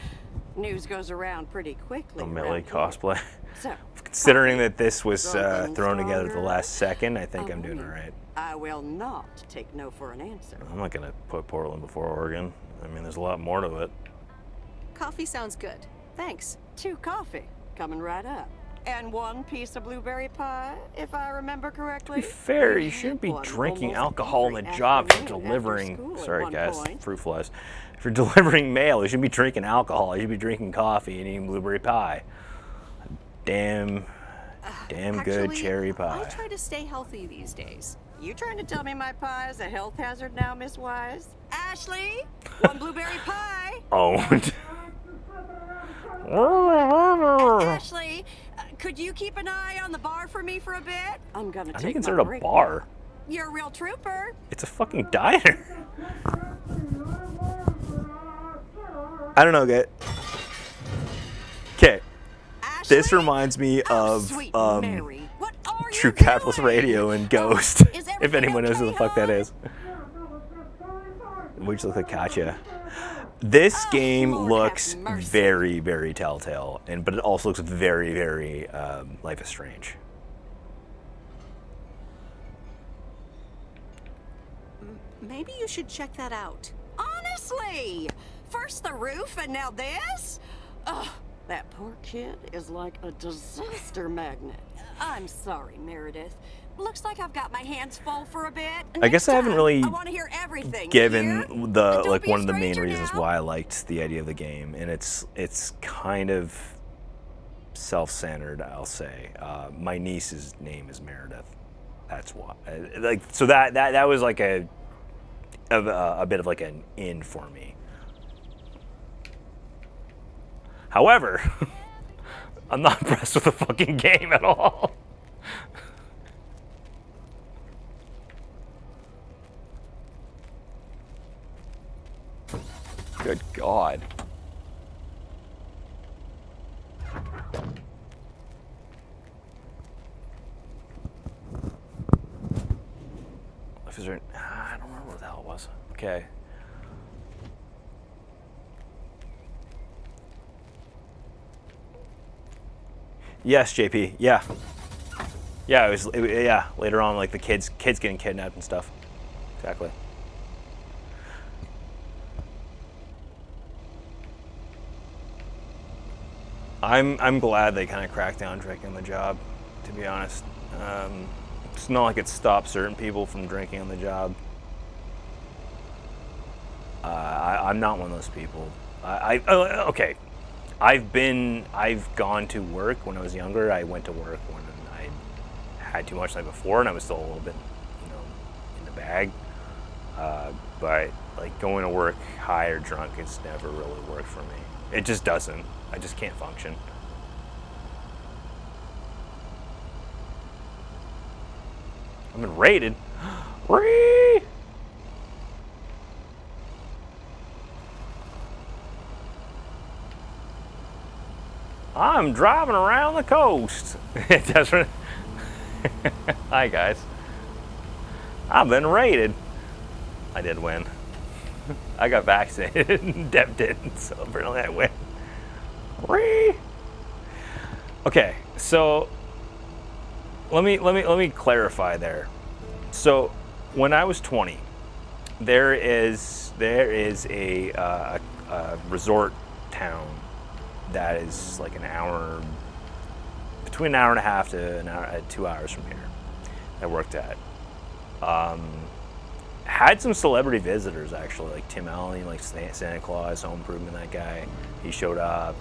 News goes around pretty quickly. A Millie around here. cosplay. So, Considering that this was Something thrown together at the stronger? last second, I think Oh, I'm doing all right. I will not take no for an answer. I'm not gonna put Portland before Oregon. I mean, there's a lot more to it. Coffee sounds good. Thanks. 2 coffee coming right up. And 1 piece of blueberry pie, if I remember correctly. To be fair, you shouldn't be One drinking almost alcohol on the every job if you're afternoon after delivering. school at Sorry, one guys, point. fruit flies. If you're delivering mail, you shouldn't be drinking alcohol. You should be drinking coffee and eating blueberry pie. Damn good Actually, cherry I pie. try to stay healthy these days. You trying to tell me my pie is a health hazard now, Miss Wise? Ashley, 1 blueberry pie. Owned. Ashley, could you keep an eye on the bar for me for a bit? I'm gonna I take think my considered a break bar. now. You're a real trooper. It's a fucking diner. I don't know, guys. Okay, this Ashley? reminds me Oh, of sweet Mary. What are you True Capitalist doing? Radio and Ghost. Is If everything anyone knows who the okay, fuck that hon? is. We just look like Katya. This game Lord looks have mercy. very, very Telltale, but it also looks very, very Life is Strange. Maybe you should check that out. Honestly, first the roof and now this? Ugh, that poor kid is like a disaster magnet. I'm sorry, Meredith. Looks like I've got my hands full for a bit. I guess I haven't really I want to hear everything. Given you hear? the And don't like be a one of the main stranger reasons now. why I liked the idea of the game, and it's kind of self-centered, I'll say. My niece's name is Meredith. That's why. Like, so that was like a bit of like an in for me. However, I'm not impressed with the fucking game at all. Good God. Okay. Yes, JP. Yeah. Yeah, yeah, later on, like the kids getting kidnapped and stuff. Exactly. I'm glad they kind of cracked down drinking on the job, to be honest. It's not like it stopped certain people from drinking on the job. I'm not one of those people. Okay. I've gone to work when I was younger. I went to work when I had too much the night before, and I was still a little bit, in the bag. But like going to work high or drunk, it's never really worked for me. It just doesn't. I just can't function. I've been raided. Whee! I'm driving around the coast. It doesn't. Hi guys. I've been raided. I did win. I got vaccinated and Deb didn't, so apparently I win. Whee! Okay, so let me clarify there. So when I was 20, there is a resort town that is like between an hour and a half to 2 hours from here. I worked at. Had some celebrity visitors actually, like Tim Allen, like Santa Claus, Home Improvement. That guy, he showed up.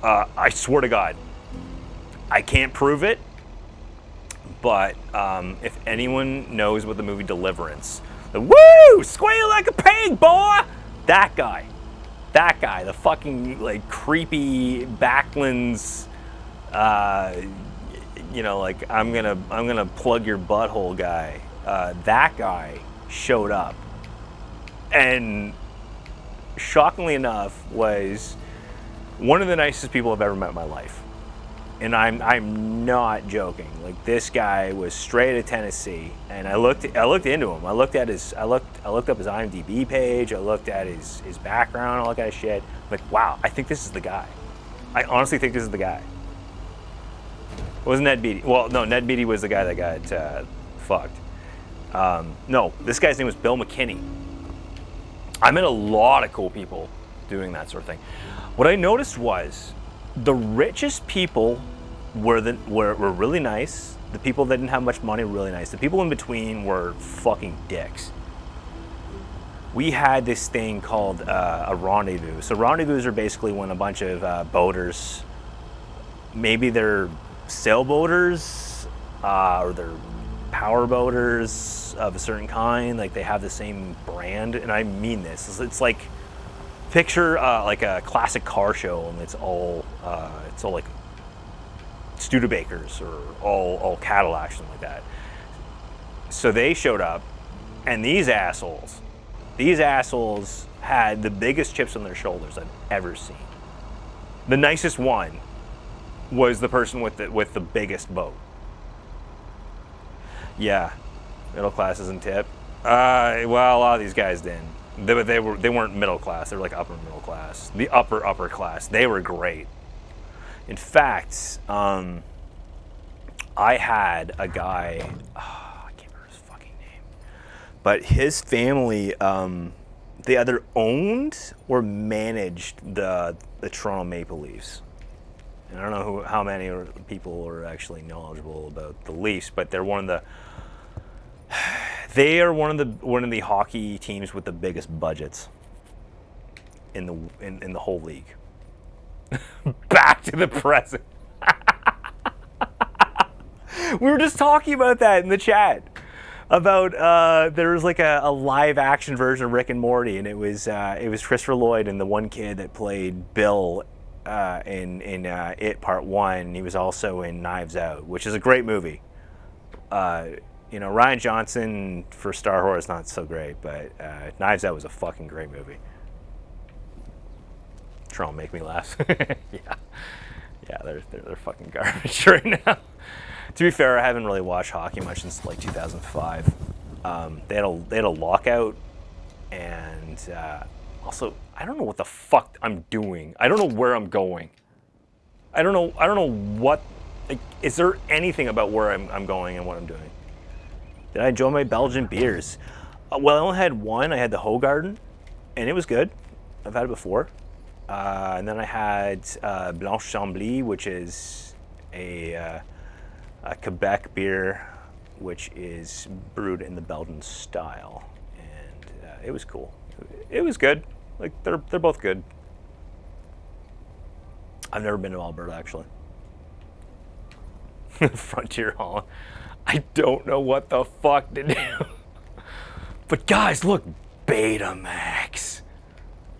I swear to God, I can't prove it, but if anyone knows what the movie Deliverance, the woo, squeal like a pig, boy, that guy, the fucking like creepy backlands, like I'm gonna plug your butthole guy. That guy showed up, and shockingly enough, was one of the nicest people I've ever met in my life. And I'm not joking. Like, this guy was straight out of Tennessee, and I looked into him. I looked up his IMDb page. I looked at his background, all that kind of shit. I'm like, wow, I think this is the guy. I honestly think this is the guy. It wasn't Ned Beatty. Well, no, Ned Beatty was the guy that got fucked. No, this guy's name was Bill McKinney. I met a lot of cool people doing that sort of thing. What I noticed was the richest people were really nice. The people that didn't have much money were really nice. The people in between were fucking dicks. We had this thing called a rendezvous. So rendezvous are basically when a bunch of boaters, maybe they're sailboaters or they're power boaters of a certain kind, like they have the same brand, and I mean this. It's like, picture like a classic car show, and it's all like Studebakers or all Cadillacs, something like that. So they showed up, and these assholes had the biggest chips on their shoulders I've ever seen. The nicest one was the person with the biggest boat. Yeah, middle class isn't tip. Well, a lot of these guys didn't. They weren't middle class. They were like upper middle class. The upper class. They were great. In fact, I had a guy. I can't remember his fucking name, but his family, they either owned or managed the Toronto Maple Leafs. And I don't know how many people are actually knowledgeable about the Leafs, but they're one of the hockey teams with the biggest budgets in the whole league. Back to the present. We were just talking about that in the chat. About there was like a live action version of Rick and Morty, and it was Christopher Lloyd and the one kid that played Bill in It Part 1. He was also in Knives Out, which is a great movie. Ryan Johnson for Star Wars is not so great, but Knives Out was a fucking great movie. Try and make me laugh. Yeah, they're fucking garbage right now. To be fair, I haven't really watched hockey much since like 2005. They had a lockout, and also I don't know what the fuck I'm doing. I don't know where I'm going. I don't know what. Like, is there anything about where I'm going and what I'm doing? Did I enjoy my Belgian beers? Well, I only had one. I had the Hoegaarden, and it was good. I've had it before. And then I had Blanche Chambly, which is a Quebec beer, which is brewed in the Belgian style, and it was cool. It was good. Like they're both good. I've never been to Alberta actually. Frontier Holland. I don't know what the fuck to do. But guys, look, Betamax.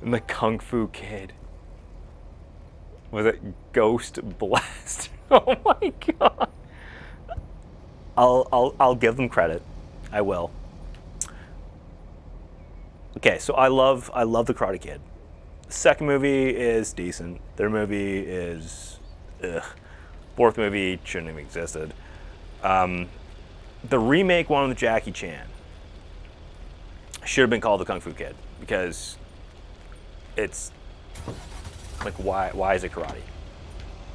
And the Kung Fu Kid. Was it Ghost Blast? Oh my god. I'll give them credit. I will. Okay, so I love the Karate Kid. The second movie is decent. Third movie is ugh. Fourth movie shouldn't have existed. The remake one with Jackie Chan should have been called the Kung Fu Kid, because it's like, why is it karate?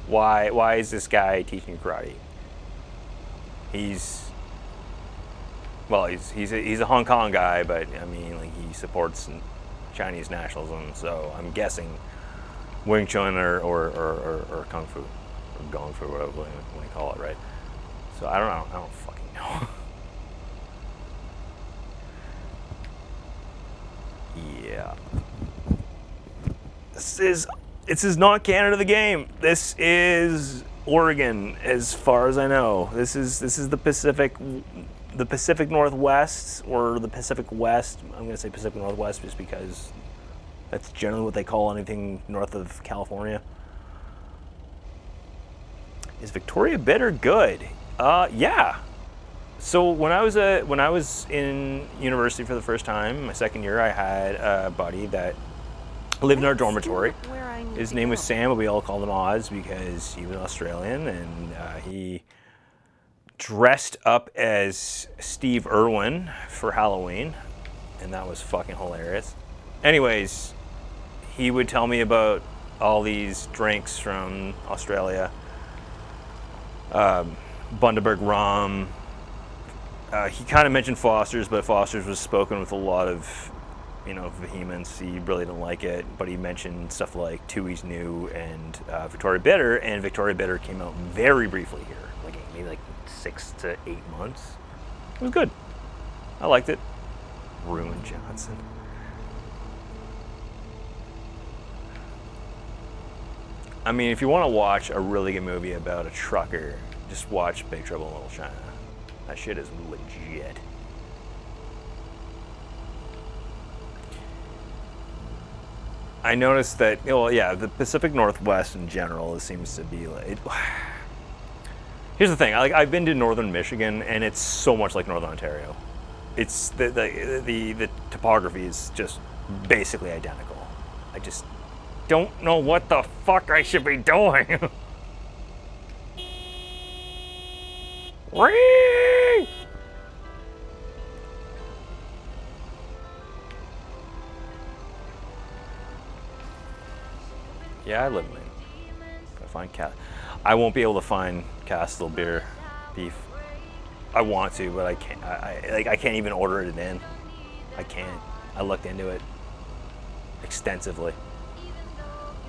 Why is this guy teaching karate? He's a Hong Kong guy, but I mean, like, he supports Chinese nationalism, so I'm guessing Wing Chun or Kung Fu or Gong Fu, whatever you call it, right? So I don't fucking know. Yeah. This is not Canada the game. This is Oregon, as far as I know. This is the Pacific Northwest, or the Pacific West. I'm gonna say Pacific Northwest just because that's generally what they call anything north of California. Is Victoria Bitter good? Yeah. So when I was in university for the first time, my second year, I had a buddy that lived in our dormitory. His name was Sam, but we all called him Oz because he was Australian, and he dressed up as Steve Irwin for Halloween, and that was fucking hilarious. Anyways, he would tell me about all these drinks from Australia. Bundaberg rum. He kind of mentioned Foster's, but Foster's was spoken with a lot of, vehemence. He really didn't like it, but he mentioned stuff like Tooheys New and Victoria Bitter, and Victoria Bitter came out very briefly here, maybe 6 to 8 months. It was good. I liked it. Ruin Johnson. I mean, if you want to watch a really good movie about a trucker, just watch Big Trouble in Little China. That shit is legit. I noticed that, the Pacific Northwest in general, it seems to be like... Here's the thing, I've been to northern Michigan, and it's so much like northern Ontario. It's the topography is just basically identical. I just don't know what the fuck I should be doing. Yeah, I live in Maine. Gotta find I won't be able to find Castle beef. I want to, but I can't. I can't even order it in. I can't. I looked into it extensively.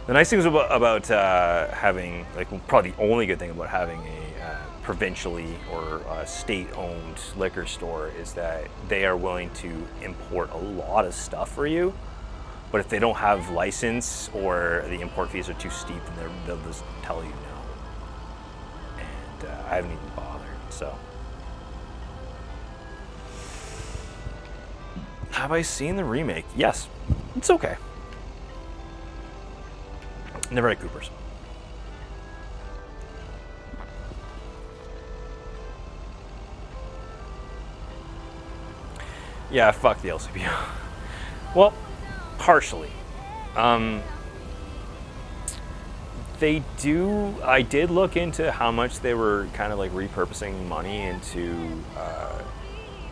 The nice thing about having, probably the only good thing about having a provincially or state-owned liquor store is that they are willing to import a lot of stuff for you. But if they don't have license or the import fees are too steep, then they'll just tell you no. And I haven't even bothered, so. Have I seen the remake? Yes. It's okay. Never had Cooper's. Yeah, fuck the LCBO. Well, partially. I did look into how much they were kind of repurposing money into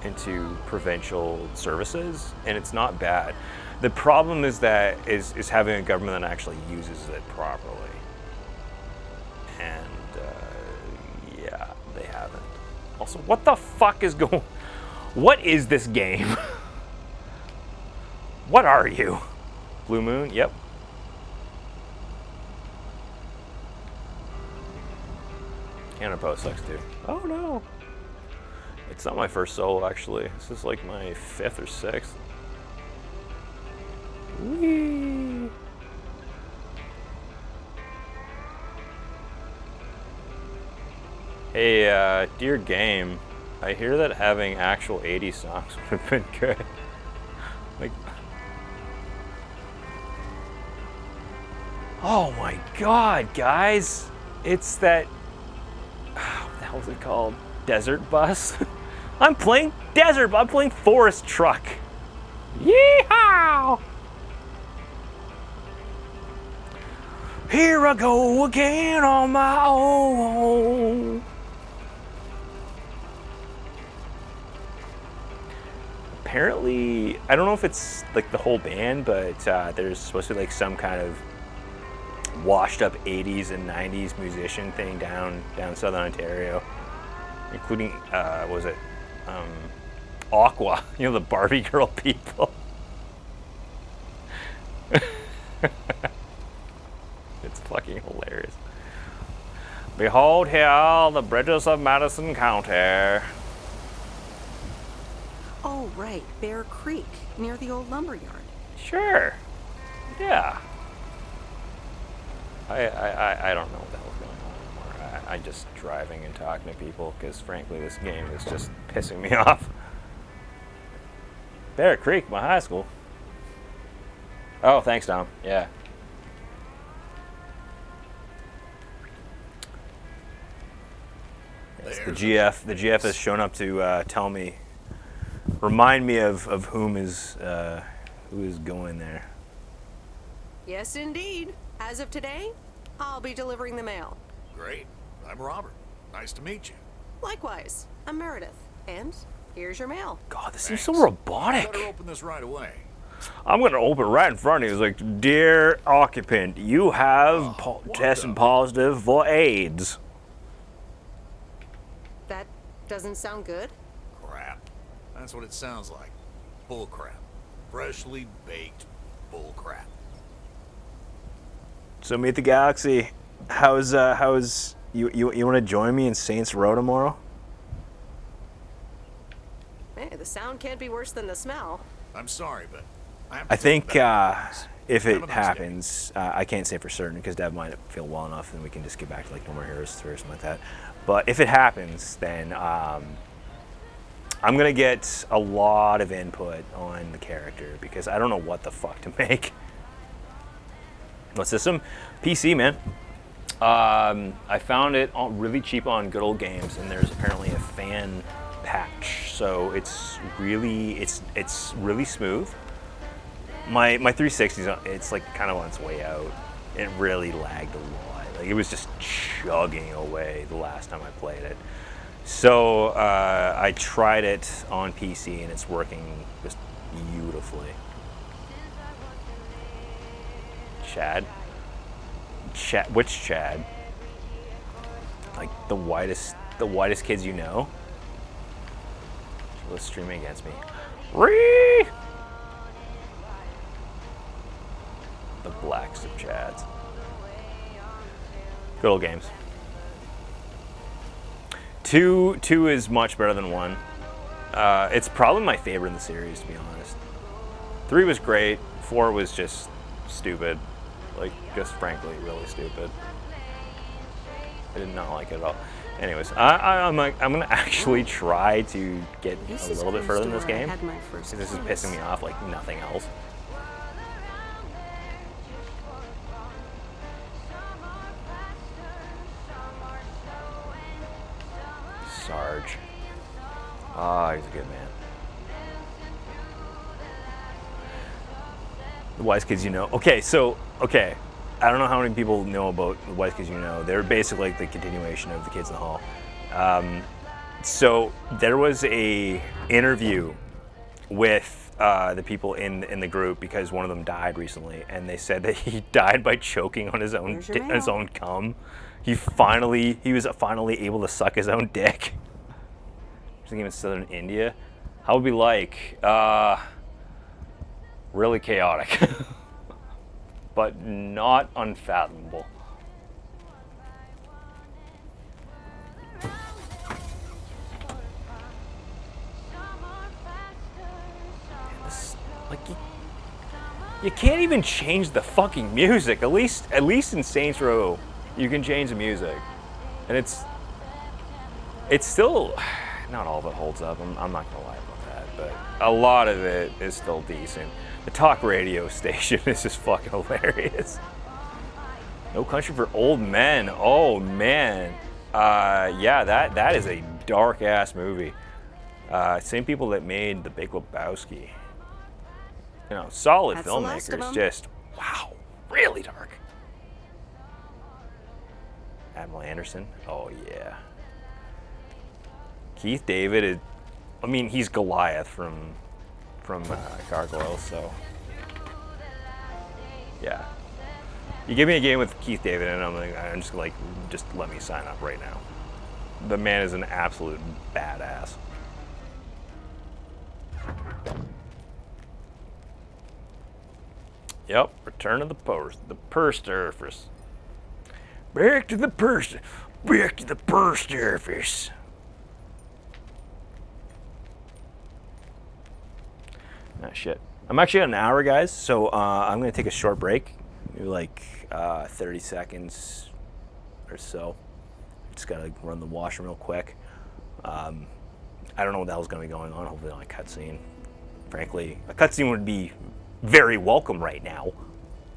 into provincial services, and it's not bad. The problem is having a government that actually uses it properly. And yeah, they haven't. Also, what the fuck is going? What is this game? What are you? Blue Moon? Yep. Canada Post sucks too. Oh no. It's not my first solo actually. This is like my 5th or 6th. Whee! Hey, dear game, I hear that having actual 80s songs would have been good. Like, oh my god, guys! It's that, what the hell is it called? Desert Bus? I'm playing I'm playing Forest Truck. Yeehaw! Here I go again on my own. Apparently, I don't know if it's like the whole band, but there's supposed to be like some kind of washed up 80s and 90s musician thing down Southern Ontario, including what was it? Aqua, you know, the Barbie girl people. It's fucking hilarious. Behold here the bridges of Madison County. Oh, right, Bear Creek, near the old lumberyard. Sure. Yeah. I don't know what the hell's going on anymore. I'm just driving and talking to people because, frankly, this game is just pissing me off. Bear Creek, my high school. Oh, thanks, Tom. Yeah. Yes, the GF has shown up to tell me, remind me of who is going there. Yes, indeed. As of today, I'll be delivering the mail. Great. I'm Robert. Nice to meet you. Likewise, I'm Meredith. And here's your mail. God, this seems so robotic. Better open this right away. I'm going to open right in front of you. It's like, dear occupant, you have tested positive for AIDS. That doesn't sound good. Crap. That's what it sounds like. Bull crap. Freshly baked bull crap. So meet the galaxy. How's you want to join me in Saints Row tomorrow? Hey, the sound can't be worse than the smell. I'm sorry, but I think if it happens, I can't say for certain because Dad might feel well enough, and we can just get back to like No More Heroes 3 or something like that. But if it happens, then I'm gonna get a lot of input on the character because I don't know what the fuck to make. What system? PC, man. I found it really cheap on Good Old Games, and there's apparently a fan patch, so it's really smooth. My 360's it's like kind of on its way out. It really lagged a lot. Like it was just chugging away the last time I played it. So I tried it on PC, and it's working just beautifully. Chad? Which Chad? Like the whitest kids you know? Was streaming against me. Ree! The blackest of Chads. Good Old Games. Two is much better than 1. It's probably my favorite in the series, to be honest. 3 was great. 4 was just stupid. Like, just frankly, really stupid. I did not like it at all. Anyways, I'm gonna actually try to get a little bit further in this game. This is pissing me off like nothing else. Sarge. Ah, he's a good man. The Wise Kids You Know. Okay. I don't know how many people know about the Wise Kids You Know. They're basically like the continuation of the Kids in the Hall. So there was a interview with the people in the group because one of them died recently, and they said that he died by choking on his own cum. He was finally able to suck his own dick. I think in southern India. How would it be like? Really chaotic, but not unfathomable. Like you can't even change the fucking music. At least in Saints Row, you can change the music, and it's still not all of it holds up. I'm not gonna lie about that, but a lot of it is still decent. The talk radio station is just fucking hilarious. No Country for Old Men. Oh man, yeah, that is a dark ass movie. Same people that made The Big Lebowski. You know, solid That's the last of filmmakers. 'em. Just wow, really dark. Admiral Anderson. Oh yeah. Keith David is. I mean, he's Goliath from Gargoyles, so yeah. You give me a game with Keith David, and I'm just like, just let me sign up right now. The man is an absolute badass. Yep, Return of the Purse Surface. Back to the purse surface. Ah, shit. I'm actually at an hour, guys, so I'm gonna take a short break, maybe like 30 seconds or so. Just gotta run the washroom real quick. I don't know what the hell's gonna be going on. Hopefully not a cutscene. Frankly, a cutscene would be very welcome right now.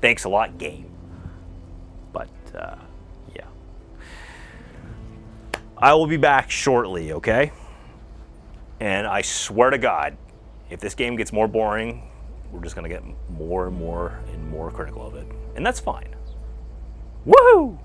Thanks a lot, game. But yeah, I will be back shortly, okay? And I swear to God, if this game gets more boring, we're just gonna get more and more critical of it. And that's fine. Woohoo!